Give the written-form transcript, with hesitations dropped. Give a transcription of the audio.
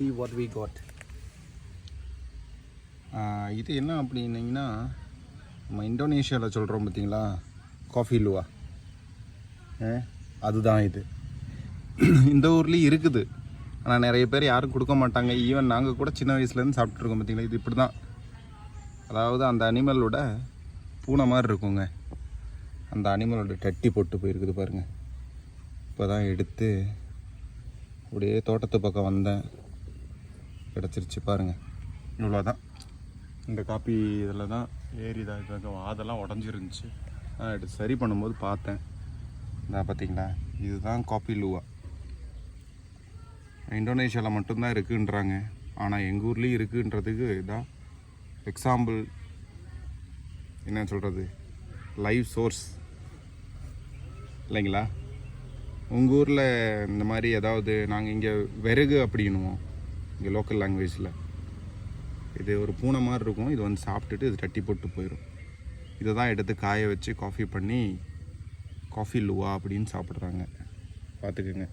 see what we got. இது என்ன அப்படின்னீங்கன்னா நம்ம இந்தோனேஷியாவில் சொல்கிறோம் பார்த்தீங்களா காஃபி லுவா, அதுதான் இது. இந்த ஊர்லேயும் இருக்குது, ஆனால் நிறைய பேர் யாரும் கொடுக்க மாட்டாங்க. ஈவன் நாங்கள் கூட சின்ன வயசுலேருந்து சாப்பிட்ருக்கோம் பார்த்தீங்களா. இது இப்படி தான், அதாவது அந்த அனிமலோட பூனை மாதிரி இருக்குங்க. அந்த அனிமலோட டட்டி போட்டு போயிருக்குது பாருங்கள். இப்போ தான் எடுத்து அப்படியே தோட்டத்து பக்கம் வந்தேன், கிடச்சிருச்சு பாருங்கள். இவ்வளோதான். இந்த காப்பி இதில் தான் ஏறி தான் அதெல்லாம் உடஞ்சிருந்துச்சு. எடுத்து சரி பண்ணும்போது பார்த்தேன். இதான் பார்த்தீங்களா, இதுதான் காப்பி லுவா. இந்தோனேஷியாவில் மட்டும்தான் இருக்குன்றாங்க, ஆனால் எங்கள் ஊர்லேயும் இருக்குன்றதுக்கு இதான் எக்ஸாம்பிள். என்ன சொல்கிறது, லைவ் சோர்ஸ் இல்லைங்களா. உங்கள் ஊரில் இந்த மாதிரி ஏதாவது, நாங்கள் இங்கே விறகு அப்படின்னுவோம் இங்கே லோக்கல் லாங்குவேஜில். இது ஒரு பூனை மாதிரி இருக்கும். இது வந்து சாப்பிட்டுட்டு இது தட்டி போட்டு போயிடும். இதை தான் எடுத்து காய வச்சு காஃபி பண்ணி காஃபி லுவா அப்படின்னு சாப்பிட்றாங்க. பார்த்துக்குங்க.